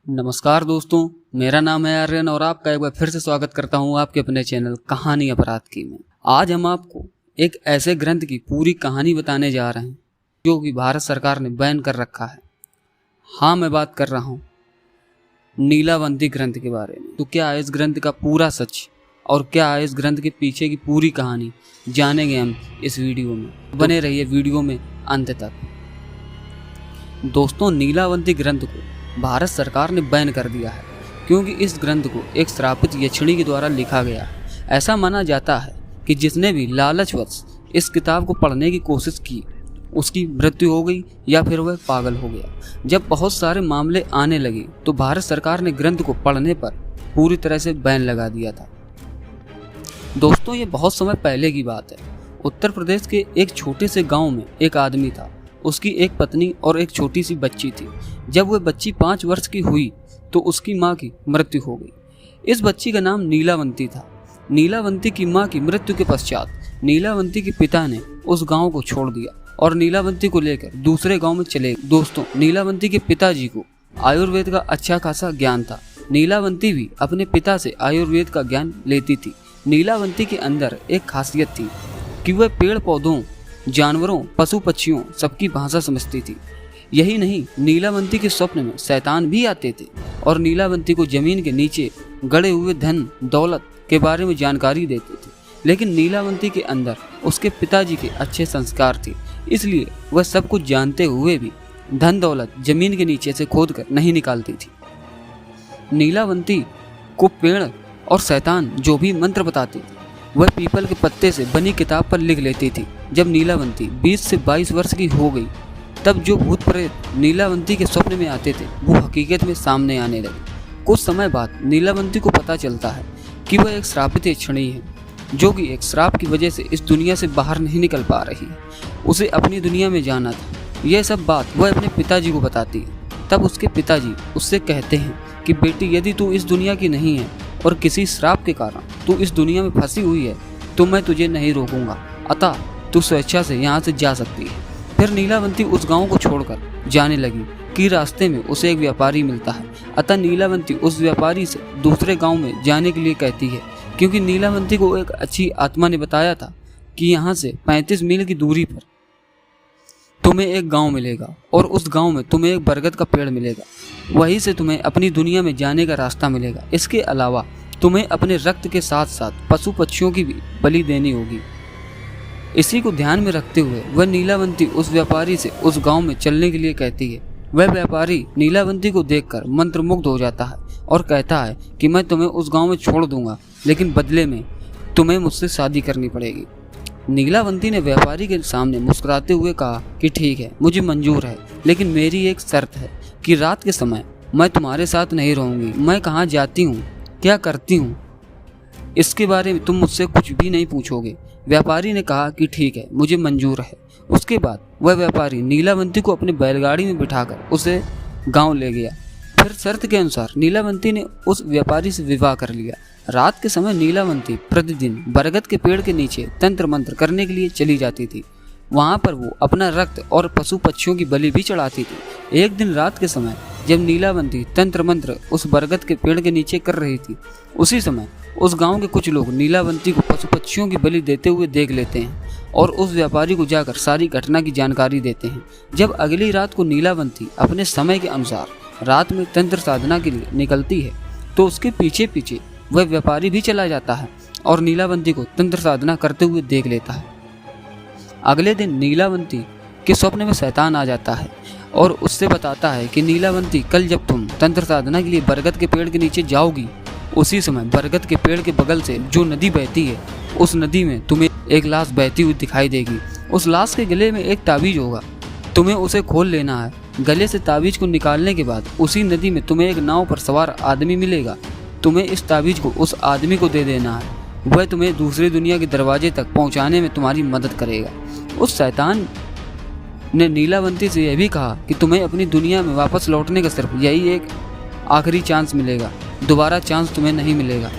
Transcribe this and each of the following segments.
नमस्कार दोस्तों, मेरा नाम है आर्यन और आपका एक बार फिर से स्वागत करता हूं आपके अपने चैनल कहानी अपराध की में। आज हम आपको एक ऐसे ग्रंथ की पूरी कहानी बताने जा रहे हैं जो कि भारत सरकार ने बैन कर रखा है। हाँ, मैं बात कर रहा हूँ नीलावंती ग्रंथ के बारे में। तो क्या है इस ग्रंथ का पूरा सच और क्या है इस ग्रंथ के पीछे की पूरी कहानी, जानेंगे हम इस वीडियो में। बने रहिए वीडियो में अंत तक। दोस्तों, नीलावंती ग्रंथ को भारत सरकार ने बैन कर दिया है क्योंकि इस ग्रंथ को एक श्रापित यक्षिणी के द्वारा लिखा गया है। ऐसा माना जाता है कि जिसने भी लालचवश इस किताब को पढ़ने की कोशिश की उसकी मृत्यु हो गई या फिर वह पागल हो गया। जब बहुत सारे मामले आने लगे तो भारत सरकार ने ग्रंथ को पढ़ने पर पूरी तरह से बैन लगा दिया था। दोस्तों, ये बहुत समय पहले की बात है। उत्तर प्रदेश के एक छोटे से गाँव में एक आदमी था। उसकी एक पत्नी और एक छोटी सी बच्ची थी। जब वह बच्ची 5 वर्ष की हुई तो उसकी माँ की मृत्यु हो गई। इस बच्ची का नाम नीलावंती था। नीलावंती की माँ की मृत्यु के पश्चात नीलावंती के पिता ने उस गांव को छोड़ दिया और नीलावंती को लेकर दूसरे गांव में चले गए। दोस्तों, नीलावंती के पिताजी को आयुर्वेद का अच्छा खासा ज्ञान था। नीलावंती भी अपने पिता से आयुर्वेद का ज्ञान लेती थी। नीलावंती के अंदर एक खासियत थी कि वह पेड़ पौधों, जानवरों, पशु पक्षियों सबकी भाषा समझती थी। यही नहीं, नीलावंती के स्वप्न में शैतान भी आते थे और नीलावंती को जमीन के नीचे गड़े हुए धन दौलत के बारे में जानकारी देते थे। लेकिन नीलावंती के अंदर उसके पिताजी के अच्छे संस्कार थे, इसलिए वह सब कुछ जानते हुए भी धन दौलत जमीन के नीचे से खोद कर नहीं निकालती थी। नीलावंती को पेड़ और शैतान जो भी मंत्र बताते थे वह पीपल के पत्ते से बनी किताब पर लिख लेती थी। जब नीलावंती 20 से 22 वर्ष की हो गई तब जो भूत प्रेत नीलावंती के स्वप्न में आते थे वो हकीकत में सामने आने लगे। कुछ समय बाद नीलावंती को पता चलता है कि वह एक श्रापित यक्षिणी है जो कि एक श्राप की वजह से इस दुनिया से बाहर नहीं निकल पा रही है। उसे अपनी दुनिया में जाना था। यह सब बात वह अपने पिताजी को बताती है। तब उसके पिताजी उससे कहते हैं कि बेटी, यदि तू इस दुनिया की नहीं है और किसी श्राप के कारण तू इस दुनिया में फंसी हुई है तो मैं तुझे नहीं रोकूंगा, अतः तू स्वेच्छा से यहाँ से जा सकती है। फिर नीलावंती उस गांव को छोड़कर जाने लगी कि रास्ते में उसे एक व्यापारी मिलता है। अतः नीलावंती उस व्यापारी से दूसरे गांव में जाने के लिए कहती है क्योंकि नीलावंती को एक अच्छी आत्मा ने बताया था कि यहाँ से 35 मील की दूरी पर तुम्हें एक गांव मिलेगा और उस गांव में तुम्हें एक बरगद का पेड़ मिलेगा। वहीं से तुम्हें अपनी दुनिया में जाने का रास्ता मिलेगा। इसके अलावा तुम्हें अपने रक्त के साथ साथ पशु पक्षियों की भी बलि देनी होगी। इसी को ध्यान में रखते हुए वह नीलावंती उस व्यापारी से उस गांव में चलने के लिए कहती है। वह व्यापारी नीलावंती को देखकर मंत्रमुग्ध हो जाता है और कहता है कि मैं तुम्हें उस गांव में छोड़ दूंगा, लेकिन बदले में तुम्हें मुझसे शादी करनी पड़ेगी। नीलावंती ने व्यापारी के सामने मुस्कुराते हुए कहा कि ठीक है, मुझे मंजूर है, लेकिन मेरी एक शर्त है कि रात के समय मैं तुम्हारे साथ नहीं रहूंगी। मैं कहाँ जाती हूँ, क्या करती हूँ, इसके बारे में तुम मुझसे कुछ भी नहीं पूछोगे। व्यापारी ने कहा कि ठीक है, मुझे मंजूर है। उसके बाद वह व्यापारी नीलावंती को अपनी बैलगाड़ी में बिठाकर उसे गांव ले गया। फिर शर्त के अनुसार नीलावंती ने उस व्यापारी से विवाह कर लिया। रात के समय नीलावंती प्रतिदिन बरगद के पेड़ के नीचे तंत्र मंत्र करने के लिए चली जाती थी। वहाँ पर वो अपना रक्त और पशु पक्षियों की बलि भी चढ़ाती थी। एक दिन रात के समय जब नीलावंती तंत्र मंत्र उस बरगद के पेड़ के नीचे कर रही थी, उसी समय उस गांव के कुछ लोग नीलावंती को पशु पक्षियों की बलि देते हुए देख लेते हैं और उस व्यापारी को जाकर सारी घटना की जानकारी देते हैं। जब अगली रात को नीलावंती अपने समय के अनुसार रात में तंत्र साधना के लिए निकलती है तो उसके पीछे पीछे वह व्यापारी भी चला जाता है और नीलावंती को तंत्र साधना करते हुए देख लेता है। अगले दिन नीलावंती के स्वप्न में शैतान आ जाता है और उससे बताता है कि नीलावंती, कल जब तुम तंत्र साधना के लिए बरगद के पेड़ के नीचे जाओगी, उसी समय बरगद के पेड़ के बगल से जो नदी बहती है उस नदी में तुम्हें एक लाश बहती हुई दिखाई देगी। उस लाश के गले में एक ताबीज होगा, तुम्हें उसे खोल लेना है। गले से ताबीज को निकालने के बाद उसी नदी में तुम्हें एक नाव पर सवार आदमी मिलेगा। तुम्हें इस ताबीज को उस आदमी को दे देना है। वह तुम्हें दूसरी दुनिया के दरवाजे तक पहुंचाने में तुम्हारी मदद करेगा। उस शैतान ने नीलावंती से यह भी कहा कि तुम्हें अपनी दुनिया में वापस लौटने का सिर्फ यही एक आखिरी चांस मिलेगा, दोबारा चांस तुम्हें नहीं मिलेगा।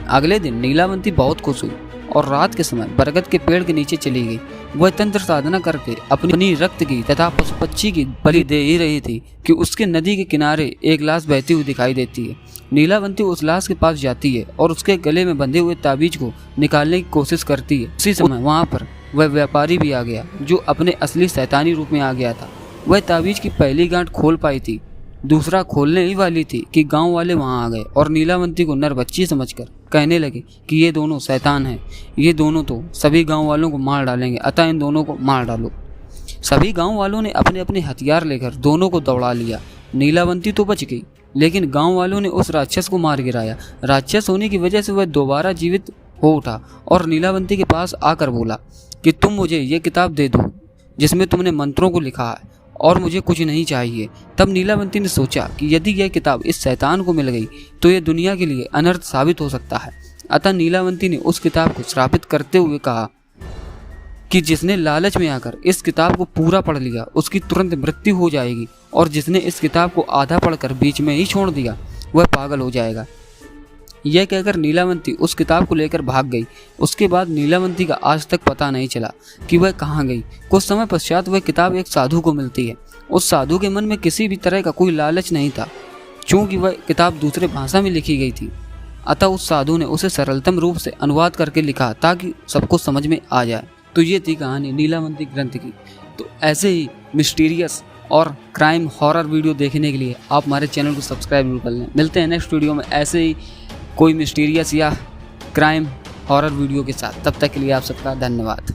अगले दिन नीलावंती बहुत खुश हुई और रात के समय बरगद के पेड़ के नीचे चली गई। वह तंत्र साधना करके अपनी रक्त की तथा पशु पक्षी की बलि दे ही रही थी कि उसके नदी के किनारे एक लाश बहती हुई दिखाई देती है। नीलावंती उस लाश के पास जाती है और उसके गले में बंधे हुए ताबीज को निकालने की कोशिश करती है। उसी समय वहाँ पर वह व्यापारी भी आ गया जो अपने असली शैतानी रूप में आ गया था। वह ताबीज की पहली गांठ खोल पाई थी, दूसरा खोलने ही वाली थी कि गांव वाले वहां आ गए और नीलावंती को नर बच्ची समझकर कहने लगे कि ये दोनों शैतान हैं, ये दोनों तो सभी गांव वालों को मार डालेंगे, अतः इन दोनों को मार डालो। सभी गांव वालों ने अपने अपने हथियार लेकर दोनों को दौड़ा लिया। नीलावंती तो बच गई, लेकिन गांव वालों ने उस राक्षस को मार गिराया। राक्षस होने की वजह से वह दोबारा जीवित हो उठा और नीलावंती के पास आकर बोला कि तुम मुझे ये किताब दे दो जिसमें तुमने मंत्रों को लिखा है और मुझे कुछ नहीं चाहिए। तब नीलावंती ने सोचा कि यदि यह किताब इस शैतान को मिल गई तो यह दुनिया के लिए अनर्थ साबित हो सकता है। अतः नीलावंती ने उस किताब को श्रापित करते हुए कहा कि जिसने लालच में आकर इस किताब को पूरा पढ़ लिया उसकी तुरंत मृत्यु हो जाएगी, और जिसने इस किताब को आधा पढ़कर बीच में ही छोड़ दिया वह पागल हो जाएगा। यह कहकर नीलावंती उस किताब को लेकर भाग गई। उसके बाद नीलावंती का आज तक पता नहीं चला कि वह कहाँ गई। कुछ समय पश्चात वह किताब एक साधु को मिलती है। उस साधु के मन में किसी भी तरह का कोई लालच नहीं था, चूँकि वह किताब दूसरे भाषा में लिखी गई थी। अतः उस साधु ने उसे सरलतम रूप से अनुवाद करके लिखा ताकि सबको समझ में आ जाए। तो ये थी कहानी नीलावंती ग्रंथ की। तो ऐसे ही मिस्टीरियस और क्राइम हॉरर वीडियो देखने के लिए आप हमारे चैनल को सब्सक्राइब जरूर कर लें। मिलते हैं नेक्स्ट वीडियो में ऐसे ही कोई मिस्टीरियस या क्राइम हॉरर वीडियो के साथ। तब तक के लिए आप सबका धन्यवाद।